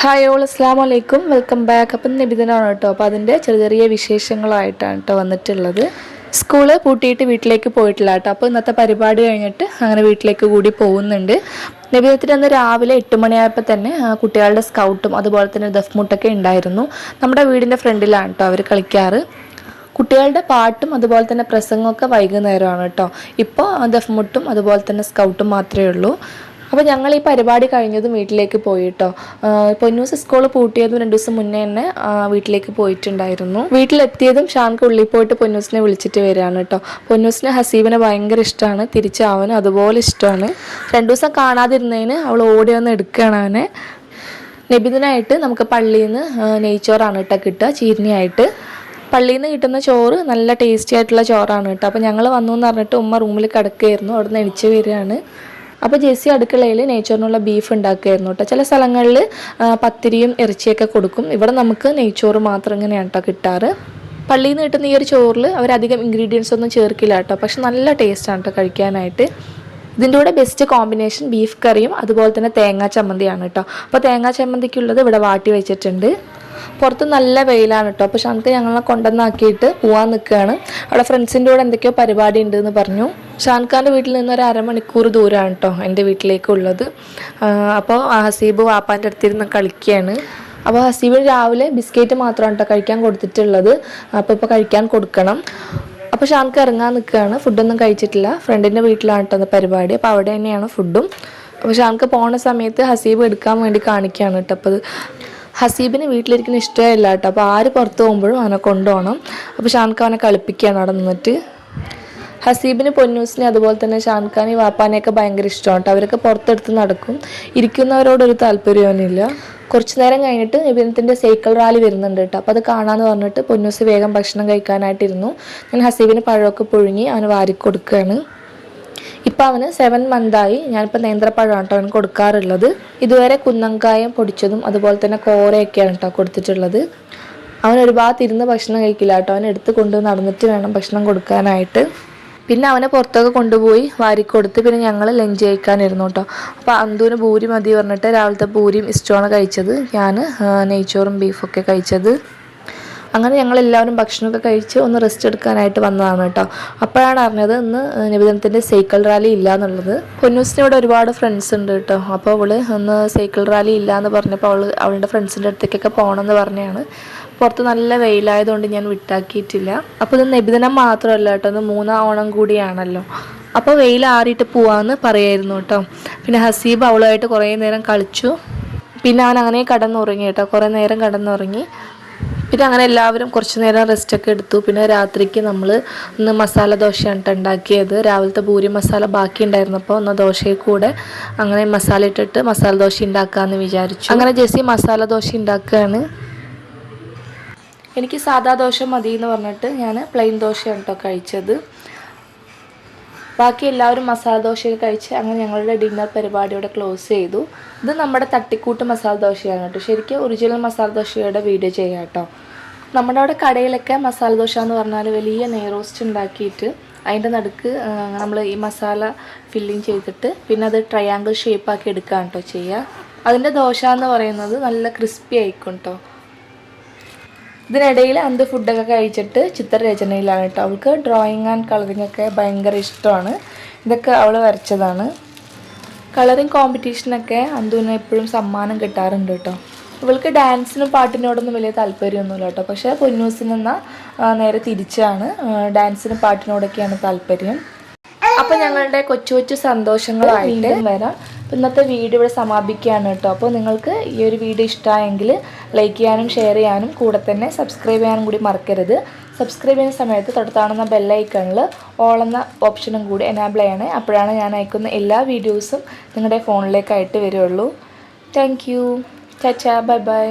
Hi all അസ്സാം വലൈക്കും welcome back. അപ്പം നിബിധനാണ് കേട്ടോ. അപ്പോൾ അതിൻ്റെ ചെറിയ ചെറിയ വിശേഷങ്ങളായിട്ടാണ് കേട്ടോ വന്നിട്ടുള്ളത്. സ്കൂള് പൂട്ടിയിട്ട് വീട്ടിലേക്ക് പോയിട്ടില്ല കേട്ടോ. അപ്പോൾ ഇന്നത്തെ പരിപാടി കഴിഞ്ഞിട്ട് അങ്ങനെ വീട്ടിലേക്ക് കൂടി പോകുന്നുണ്ട്. നിബിധത്തിന് അന്ന് രാവിലെ 8 മണിയായപ്പോൾ തന്നെ കുട്ടികളുടെ സ്കൗട്ടും അതുപോലെ തന്നെ ദഫ്മുട്ടൊക്കെ ഉണ്ടായിരുന്നു. നമ്മുടെ വീടിൻ്റെ ഫ്രണ്ടിലാണ് കേട്ടോ അവർ കളിക്കാറ്. കുട്ടികളുടെ പാട്ടും അതുപോലെ തന്നെ പ്രസംഗമൊക്കെ വൈകുന്നേരമാണ് കേട്ടോ. ഇപ്പോൾ ദഫ്മുട്ടും അതുപോലെ തന്നെ സ്കൗട്ടും മാത്രമേ ഉള്ളൂ. അപ്പോൾ ഞങ്ങൾ ഈ പരിപാടി കഴിഞ്ഞതും വീട്ടിലേക്ക് പോയി കേട്ടോ. പൊന്നൂസ് സ്കൂൾ പൂട്ടിയതും 2 ദിവസം മുന്നേ തന്നെ വീട്ടിലേക്ക് പോയിട്ടുണ്ടായിരുന്നു. വീട്ടിലെത്തിയതും ഷാൻക്ക് ഉള്ളിൽ പോയിട്ട് പൊന്നൂസിനെ വിളിച്ചിട്ട് വരികയാണ് കേട്ടോ. പൊന്നൂസിന് ഹസീബിനെ ഭയങ്കര ഇഷ്ടമാണ്, തിരിച്ച് അവനും അതുപോലെ ഇഷ്ടമാണ്. 2 ദിവസം കാണാതിരുന്നതിന് അവൾ ഓടി വന്ന് എടുക്കുകയാണ് അവനെ. നബിദിനായിട്ട് നമുക്ക് പള്ളിയിൽ നിന്ന് നെയ്ച്ചോറാണ് കേട്ടോ കിട്ടുക, ചീരനിയായിട്ട്. പള്ളിയിൽ നിന്ന് കിട്ടുന്ന ചോറ് നല്ല ടേസ്റ്റി ആയിട്ടുള്ള ചോറാണ് കേട്ടോ. അപ്പോൾ ഞങ്ങൾ വന്നു എന്ന് പറഞ്ഞിട്ട് ഉമ്മ റൂമിൽ കിടക്കുകയായിരുന്നു, അവിടെ നിന്ന് എണിച്ച് വരികയാണ്. അപ്പോൾ ജെസ്സി അടുക്കളയിൽ നെയ്ച്ചോറിനുള്ള ബീഫ് ഉണ്ടാക്കുകയായിരുന്നു കേട്ടോ. ചില സ്ഥലങ്ങളിൽ പത്തിരിയും ഇറച്ചിയൊക്കെ കൊടുക്കും. ഇവിടെ നമുക്ക് നെയ്ച്ചോറ് മാത്രം ഇങ്ങനെയാണ് കേട്ടോ കിട്ടാറ്. പള്ളിയിൽ നിന്ന് കിട്ടുന്ന ഈ ഒരു ചോറിൽ അവരധികം ഇൻഗ്രീഡിയൻസ് ഒന്നും ചേർക്കില്ല കേട്ടോ. പക്ഷെ നല്ല ടേസ്റ്റാണ് കേട്ടോ കഴിക്കാനായിട്ട്. ഇതിൻ്റെ കൂടെ ബെസ്റ്റ് കോമ്പിനേഷൻ ബീഫ് കറിയും അതുപോലെ തന്നെ തേങ്ങാ ചമ്മന്തിയാണ് കേട്ടോ. അപ്പോൾ തേങ്ങാ ചമ്മന്തിക്കുള്ളത് ഇവിടെ വാട്ടി വെച്ചിട്ടുണ്ട്. പുറത്ത് നല്ല വെയിലാണ് കേട്ടോ. അപ്പോൾ ഷാൻക്ക് ഞങ്ങളെ കൊണ്ടുവന്നാക്കിയിട്ട് പോകാൻ നിൽക്കുകയാണ്. അവിടെ ഫ്രണ്ട്സിൻ്റെ കൂടെ എന്തൊക്കെയോ പരിപാടി ഉണ്ടെന്ന് പറഞ്ഞു. ഷാൻഖാൻ്റെ വീട്ടിൽ നിന്ന് ഒരു അരമണിക്കൂർ ദൂരമാണ് കേട്ടോ എൻ്റെ വീട്ടിലേക്കുള്ളത്. അപ്പോൾ ഹസീബ് വാപ്പാൻ്റെ അടുത്തിരുന്ന് കളിക്കുകയാണ്. അപ്പോൾ ഹസീബിന് രാവിലെ ബിസ്ക്കറ്റ് മാത്രമാണ് കേട്ടോ കഴിക്കാൻ കൊടുത്തിട്ടുള്ളത്. അപ്പോൾ ഇപ്പോൾ കഴിക്കാൻ കൊടുക്കണം. അപ്പോൾ ഷാൻക്ക് ഇറങ്ങാൻ നിൽക്കുകയാണ്. ഫുഡൊന്നും കഴിച്ചിട്ടില്ല. ഫ്രണ്ടിൻ്റെ വീട്ടിലാണ് കേട്ടോ പരിപാടി. അപ്പോൾ അവിടെ തന്നെയാണ് ഫുഡും. അപ്പോൾ ഷാൻക്ക് പോണ സമയത്ത് ഹസീബ് എടുക്കാൻ വേണ്ടി കാണിക്കുകയാണ് കേട്ടോ. അപ്പോൾ ഹസീബിന് വീട്ടിലിരിക്കുന്ന ഇഷ്ടമില്ല കേട്ടോ. അപ്പോൾ ആര് പുറത്ത് പോകുമ്പോഴും അവനെ കൊണ്ടുപോകണം. അപ്പോൾ ഷാൻക്ക് അവനെ കളിപ്പിക്കുകയാണ് അവിടെ നിന്നിട്ട്. ഹസീബിന് പൊന്നൂസിനെ അതുപോലെ തന്നെ ഷാൻഖാനെ വാപ്പാനെയൊക്കെ ഭയങ്കര ഇഷ്ടമാണ് കേട്ടോ. അവരൊക്കെ പുറത്തെടുത്ത് നടക്കും. ഇരിക്കുന്നവരോടൊരു താല്പര്യമൊന്നുമില്ല. കുറച്ച് നേരം കഴിഞ്ഞിട്ട് നിബിധനത്തിൻ്റെ സൈക്കിൾ റാലി വരുന്നുണ്ട് കേട്ടോ. അപ്പോൾ അത് കാണാമെന്ന് പറഞ്ഞിട്ട് പൊന്നൂസ് വേഗം ഭക്ഷണം കഴിക്കാനായിട്ടിരുന്നു. ഞാൻ ഹസീബിന് പഴമൊക്കെ പുഴുങ്ങി അവന് വാരിക്കൊടുക്കുകയാണ്. ഇപ്പം അവന് 7 മന്തായി. ഞാനിപ്പോൾ നേന്ത്രപ്പഴമാണ് കേട്ടോ അവന് കൊടുക്കാറുള്ളത്. ഇതുവരെ കുന്നങ്കായം പൊടിച്ചതും അതുപോലെ തന്നെ കോരയൊക്കെയാണ് കേട്ടോ കൊടുത്തിട്ടുള്ളത്. അവൻ ഒരു ഭാഗത്ത് ഇരുന്ന് ഭക്ഷണം കഴിക്കില്ല കേട്ടോ. അവൻ എടുത്ത് കൊണ്ട് നടന്നിട്ട് വേണം ഭക്ഷണം കൊടുക്കാനായിട്ട്. പിന്നെ അവനെ പുറത്തൊക്കെ കൊണ്ടുപോയി വാരിക്കൊടുത്ത് പിന്നെ ഞങ്ങൾ ലഞ്ച് കഴിക്കാനിരുന്നു കേട്ടോ. അപ്പോൾ അന്തുവിന് പൂരി മതി പറഞ്ഞിട്ട് രാവിലത്തെ പൂരിയും ഇഷ്ടമാണ് കഴിച്ചത്. ഞാൻ നെയ്ച്ചോറും ബീഫൊക്കെ കഴിച്ചത്. അങ്ങനെ ഞങ്ങളെല്ലാവരും ഭക്ഷണമൊക്കെ കഴിച്ച് ഒന്ന് റെസ്റ്റ് എടുക്കാനായിട്ട് വന്നതാണ് കേട്ടോ. അപ്പോഴാണ് അറിഞ്ഞത് ഇന്ന് നിബിധനത്തിൻ്റെ സൈക്കിൾ റാലി ഇല്ല എന്നുള്ളത്. പൊന്നൂസിന് ഇവിടെ ഒരുപാട് ഫ്രണ്ട്സ് ഉണ്ട് കേട്ടോ. അപ്പോൾ അവൾ ഒന്ന് സൈക്കിൾ റാലി ഇല്ല എന്ന് പറഞ്ഞപ്പോൾ അവളുടെ ഫ്രണ്ട്സിൻ്റെ അടുത്തേക്കൊക്കെ പോകണമെന്ന് പറഞ്ഞാണ്. പുറത്ത് നല്ല വെയിലായതുകൊണ്ട് ഞാൻ വിട്ടാക്കിയിട്ടില്ല. അപ്പോൾ ഇത് നിബിധനം മാത്രമല്ല കേട്ടോ, ഇത് 3ാം ഓണം കൂടിയാണല്ലോ. അപ്പോൾ വെയിൽ ആറിയിട്ട് പോവാമെന്ന് പറയായിരുന്നു കേട്ടോ. പിന്നെ ഹസീബ് അവളുമായിട്ട് കുറേ നേരം കളിച്ചു. പിന്നെ അവൻ അങ്ങനെ കിടന്നുറങ്ങി കേട്ടോ. കുറേ നേരം കിടന്നുറങ്ങി. പിന്നെ അങ്ങനെ എല്ലാവരും കുറച്ച് നേരം റെസ്റ്റൊക്കെ എടുത്തു. പിന്നെ രാത്രിക്ക് നമ്മൾ ഇന്ന് മസാല ദോശയാണ് കേട്ടോ ഉണ്ടാക്കിയത്. രാവിലത്തെ പൂരി മസാല ബാക്കി ഉണ്ടായിരുന്നപ്പോൾ ഒന്ന് ദോശയിൽ കൂടെ അങ്ങനെ മസാല ഇട്ടിട്ട് മസാല ദോശ ഉണ്ടാക്കാമെന്ന് വിചാരിച്ചു. അങ്ങനെ ജെസ്സി മസാല ദോശ ഉണ്ടാക്കുകയാണ്. എനിക്ക് സാദാ ദോശ മതി എന്ന് പറഞ്ഞിട്ട് ഞാൻ പ്ലെയിൻ ദോശയാണ് കേട്ടോ കഴിച്ചത്. ബാക്കി എല്ലാവരും മസാല ദോശയൊക്കെ കഴിച്ച് അങ്ങനെ ഞങ്ങളുടെ ഡിന്നർ പരിപാടിയോടെ ക്ലോസ് ചെയ്തു. ഇത് നമ്മുടെ തട്ടിക്കൂട്ട് മസാല ദോശയാണ് കേട്ടോ. ശരിക്കും ഒറിജിനൽ മസാല ദോശയുടെ വീഡിയോ ചെയ്യാം കേട്ടോ. നമ്മുടെ അവിടെ കടയിലൊക്കെ മസാല ദോശ എന്ന് പറഞ്ഞാൽ വലിയ നെയ് റോസ്റ്റ് ഉണ്ടാക്കിയിട്ട് അതിൻ്റെ നടുക്ക് നമ്മൾ ഈ മസാല ഫില്ലിങ് ചെയ്തിട്ട് പിന്നെ അത് ട്രയാങ്കിൾ ഷേപ്പാക്കി എടുക്കുകയാണ് കേട്ടോ ചെയ്യുക. അതിൻ്റെ ദോശ എന്ന് പറയുന്നത് നല്ല ക്രിസ്പി ആയിക്കും കേട്ടോ. ഇതിനിടയിൽ അന്ത് ഫുഡൊക്കെ കഴിച്ചിട്ട് ചിത്രരചനയിലാണ് കേട്ടോ. അവൾക്ക് ഡ്രോയിങ് ആൻഡ് കളറിങ് ഒക്കെ ഭയങ്കര ഇഷ്ടമാണ്. ഇതൊക്കെ അവൾ വരച്ചതാണ്. കളറിങ് കോമ്പറ്റീഷനൊക്കെ അന്തുവിന് എപ്പോഴും സമ്മാനം കിട്ടാറുണ്ട് കേട്ടോ. ഇവൾക്ക് ഡാൻസിനും പാട്ടിനോടൊന്നും വലിയ താല്പര്യമൊന്നുമില്ല കേട്ടോ. പക്ഷേ പൊന്നൂസിനെന്നാൽ നേരെ തിരിച്ചാണ്, ഡാൻസിനും പാട്ടിനോടൊക്കെയാണ് താല്പര്യം. അപ്പോൾ ഞങ്ങളുടെ കൊച്ചു കൊച്ചു സന്തോഷങ്ങളായിട്ട് വരാം. ഇന്നത്തെ വീഡിയോ ഇവിടെ സമാപിക്കുകയാണ് കേട്ടോ. അപ്പോൾ നിങ്ങൾക്ക് ഈ ഒരു വീഡിയോ ഇഷ്ടമായെങ്കിൽ ലൈക്ക് ചെയ്യാനും ഷെയർ ചെയ്യാനും കൂടെ തന്നെ സബ്സ്ക്രൈബ് ചെയ്യാനും കൂടി മറക്കരുത്. സബ്സ്ക്രൈബ് ചെയ്യുന്ന സമയത്ത് തൊട്ടത്താണുന്ന ബെല്ലൈക്കണിൽ ഓൾ എന്ന ഓപ്ഷനും കൂടി എനാബിൾ ചെയ്യണേ. അപ്പോഴാണ് ഞാൻ അയക്കുന്ന എല്ലാ വീഡിയോസും നിങ്ങളുടെ ഫോണിലേക്കായിട്ട് വരുള്ളൂ. Thank you. ചാച്ചാ, ബൈ ബൈ.